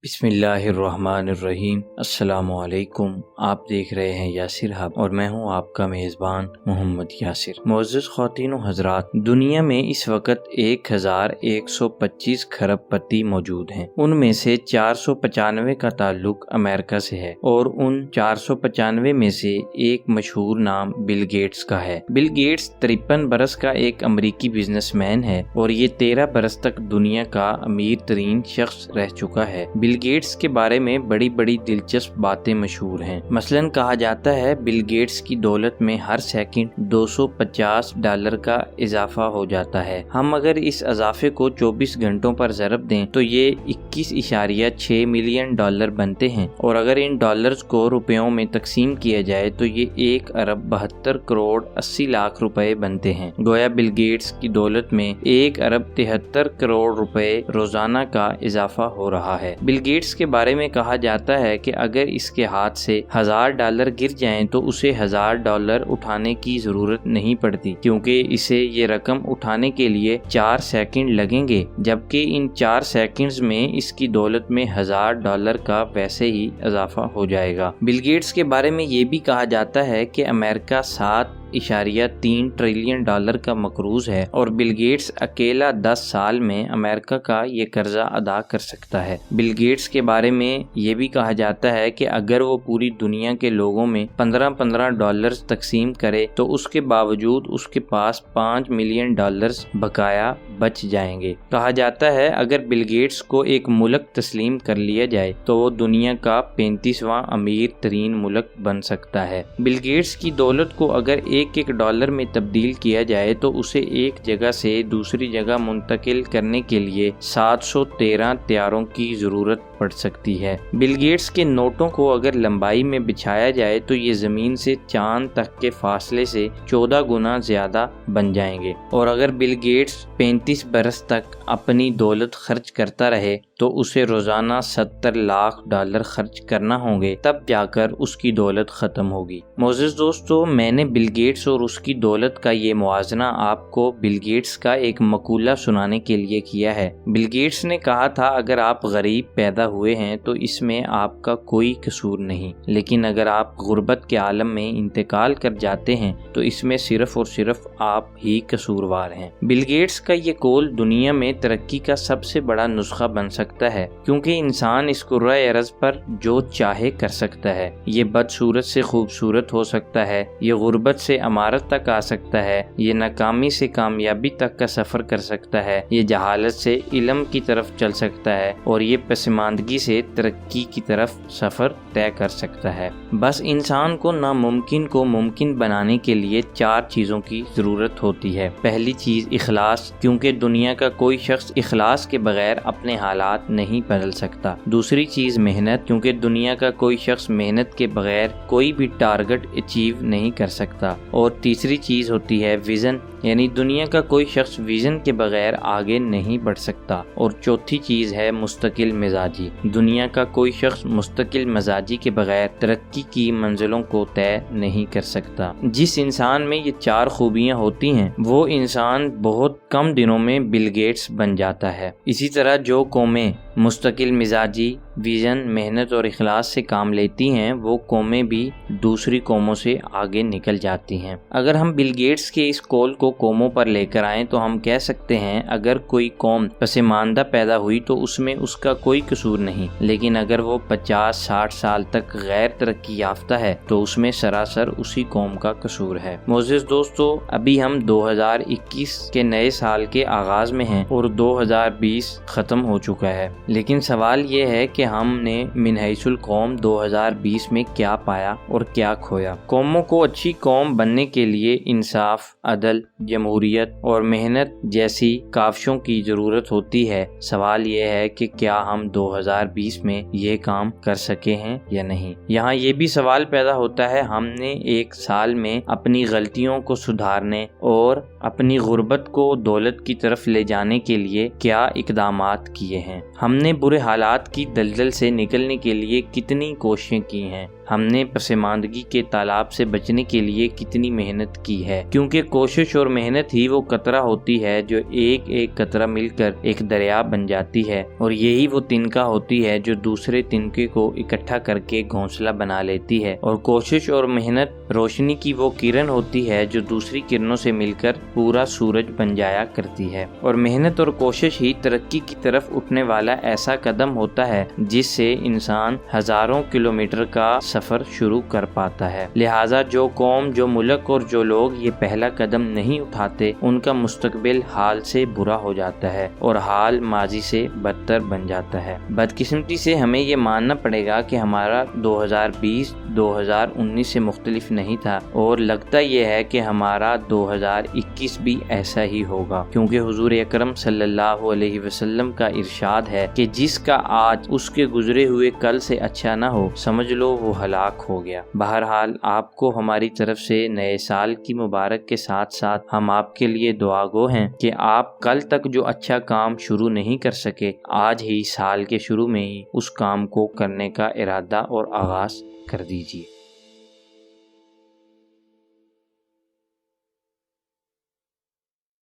بسم اللہ الرحمن الرحیم۔ السلام علیکم۔ آپ دیکھ رہے ہیں یاسر ہب اور میں ہوں آپ کا میزبان محمد یاسر۔ معزز خواتین و حضرات، دنیا میں اس وقت 1125 کھرب پتی موجود ہیں۔ ان میں سے 495 کا تعلق امریکہ سے ہے اور ان 495 میں سے ایک مشہور نام بل گیٹس کا ہے۔ بل گیٹس 53 برس کا ایک امریکی بزنس مین ہے اور یہ 13 برس تک دنیا کا امیر ترین شخص رہ چکا ہے۔ بل گیٹس کے بارے میں بڑی بڑی دلچسپ باتیں مشہور ہیں۔ مثلاً کہا جاتا ہے بل گیٹس کی دولت میں ہر سیکنڈ $250 کا اضافہ ہو جاتا ہے۔ ہم اگر اس اضافے کو 24 گھنٹوں پر ضرب دیں تو یہ 21.6 ملین ڈالر بنتے ہیں، اور اگر ان ڈالرز کو روپیوں میں تقسیم کیا جائے تو یہ 1 ارب 72 کروڑ 80 لاکھ روپے بنتے ہیں۔ گویا بل گیٹس کی دولت میں 1 ارب 73 کروڑ روپے روزانہ کا اضافہ ہو رہا ہے۔ بل گیٹس کے بارے میں کہا جاتا ہے کہ اگر اس کے ہاتھ سے $1000 گر جائیں تو اسے $1000 اٹھانے کی ضرورت نہیں پڑتی، کیونکہ اسے یہ رقم اٹھانے کے لیے 4 سیکنڈ لگیں گے، جبکہ ان 4 سیکنڈز میں اس کی دولت میں $1000 کا ویسے ہی اضافہ ہو جائے گا۔ بل گیٹس کے بارے میں یہ بھی کہا جاتا ہے کہ امریکہ 7.3 ٹریلین ڈالر کا مقروض ہے اور بل گیٹس اکیلا 10 سال میں امریکہ کا یہ قرضہ ادا کر سکتا ہے۔ بل گیٹس کے بارے میں یہ بھی کہا جاتا ہے کہ اگر وہ پوری دنیا کے لوگوں میں $15 تقسیم کرے تو اس کے باوجود اس کے پاس $5 ملین بقایا بچ جائیں گے۔ کہا جاتا ہے اگر بل گیٹس کو ایک ملک تسلیم کر لیا جائے تو وہ دنیا کا 35واں امیر ترین ملک بن سکتا ہے۔ بل گیٹس کی دولت کو اگر ایک ڈالر میں تبدیل کیا جائے تو اسے ایک جگہ سے دوسری جگہ منتقل کرنے کے لیے 713 طیاروں کی ضرورت پڑ سکتی ہے۔ بل گیٹس کے نوٹوں کو اگر لمبائی میں بچھایا جائے تو یہ زمین سے چاند تک کے فاصلے سے 14 گنا زیادہ بن جائیں گے، اور اگر بل گیٹس 35 برس تک اپنی دولت خرچ کرتا رہے تو اسے روزانہ $70 لاکھ خرچ کرنا ہوں گے، تب جا کر اس کی دولت ختم ہوگی۔ معزز دوستو، میں نے بل گیٹس اور اس کی دولت کا یہ موازنہ آپ کو بل گیٹس کا ایک مقولہ سنانے کے لیے کیا ہے۔ بل گیٹس نے کہا تھا اگر آپ غریب پیدا ہوئے ہیں تو اس میں آپ کا کوئی قصور نہیں، لیکن اگر آپ غربت کے عالم میں انتقال کر جاتے ہیں تو اس میں صرف اور صرف آپ ہی قصوروار ہیں۔ بل گیٹس کا یہ قول دنیا میں ترقی کا سب سے بڑا نسخہ بن سکتا ہے، کیونکہ انسان اس کرۂ ارض پر جو چاہے کر سکتا ہے۔ یہ بدصورت سے خوبصورت ہو سکتا ہے، یہ غربت سے امارت تک آ سکتا ہے، یہ ناکامی سے کامیابی تک کا سفر کر سکتا ہے، یہ جہالت سے علم کی طرف چل سکتا ہے، اور یہ پسماندگی سے ترقی کی طرف سفر طے کر سکتا ہے۔ بس انسان کو ناممکن کو ممکن بنانے کے لیے 4 چیزوں کی ضرورت ہوتی ہے۔ پہلی چیز اخلاص، کیونکہ دنیا کا کوئی شخص اخلاص کے بغیر اپنے حالات نہیں بدل سکتا۔ دوسری چیز محنت، کیونکہ دنیا کا کوئی شخص محنت کے بغیر کوئی بھی ٹارگٹ اچیو نہیں کر سکتا۔ اور تیسری چیز ہوتی ہے ویژن، یعنی دنیا کا کوئی شخص ویژن کے بغیر آگے نہیں بڑھ سکتا۔ اور چوتھی چیز ہے مستقل مزاجی، دنیا کا کوئی شخص مستقل مزاجی کے بغیر ترقی کی منزلوں کو طے نہیں کر سکتا۔ جس انسان میں یہ 4 خوبیاں ہوتی ہیں وہ انسان بہت کم دنوں میں بل گیٹس بن جاتا ہے۔ اسی طرح جو قومیں مستقل مزاجی، ویژن، محنت اور اخلاص سے کام لیتی ہیں وہ قومیں بھی دوسری قوموں سے آگے نکل جاتی ہیں۔ اگر ہم بل گیٹس کے اس قول کو قوموں پر لے کر آئیں تو ہم کہہ سکتے ہیں اگر کوئی قوم پسماندہ پیدا ہوئی تو اس میں اس کا کوئی قصور نہیں، لیکن اگر وہ 50-60 سال تک غیر ترقی یافتہ ہے تو اس میں سراسر اسی قوم کا قصور ہے۔ معزز دوستو، ابھی ہم 2021 کے نئے سال کے آغاز میں ہیں اور 2020 ختم ہو چکا ہے، لیکن سوال یہ ہے کہ ہم نے من حیث القوم 2020 میں کیا پایا اور کیا کھویا۔ قوموں کو اچھی قوم بننے کے لیے انصاف، عدل، جمہوریت اور محنت جیسی کاوشوں کی ضرورت ہوتی ہے۔ سوال یہ ہے کہ کیا ہم 2020 میں یہ کام کر سکے ہیں یا نہیں۔ یہاں یہ بھی سوال پیدا ہوتا ہے ہم نے ایک سال میں اپنی غلطیوں کو سدھارنے اور اپنی غربت کو دولت کی طرف لے جانے کے لیے کیا اقدامات کیے ہیں۔ ہم نے برے حالات کی دلدل سے نکلنے کے لیے کتنی کوششیں کی ہیں، ہم نے پسماندگی کے تالاب سے بچنے کے لیے کتنی محنت کی ہے، کیونکہ کوشش اور محنت ہی وہ قطرہ ہوتی ہے جو ایک ایک قطرہ مل کر ایک دریا بن جاتی ہے، اور یہی وہ تنکا ہوتی ہے جو دوسرے تنکے کو اکٹھا کر کے گھونسلہ بنا لیتی ہے، اور کوشش اور محنت روشنی کی وہ کرن ہوتی ہے جو دوسری کرنوں سے مل کر پورا سورج بن جایا کرتی ہے، اور محنت اور کوشش ہی ترقی کی طرف اٹھنے والا ایسا قدم ہوتا ہے جس سے انسان ہزاروں کلومیٹر کا سفر شروع کر پاتا ہے۔ لہٰذا جو قوم، جو ملک اور جو لوگ یہ پہلا قدم نہیں اٹھاتے، ان کا مستقبل حال سے برا ہو جاتا ہے اور حال ماضی سے بدتر بن جاتا ہے۔ بدقسمتی سے ہمیں یہ ماننا پڑے گا کہ ہمارا 2020 2019 سے مختلف نہیں تھا، اور لگتا یہ ہے کہ ہمارا 2021 بھی ایسا ہی ہوگا، کیونکہ حضور اکرم صلی اللہ علیہ وسلم کا ارشاد ہے کہ جس کا آج اس کے گزرے ہوئے کل سے اچھا نہ ہو، سمجھ لو وہ ہلاک ہو گیا۔ بہرحال آپ کو ہماری طرف سے نئے سال کی مبارک کے ساتھ ساتھ ہم آپ کے لیے دعا گو ہیں کہ آپ کل تک جو اچھا کام شروع نہیں کر سکے، آج ہی سال کے شروع میں ہی اس کام کو کرنے کا ارادہ اور آغاز کر دیجیے۔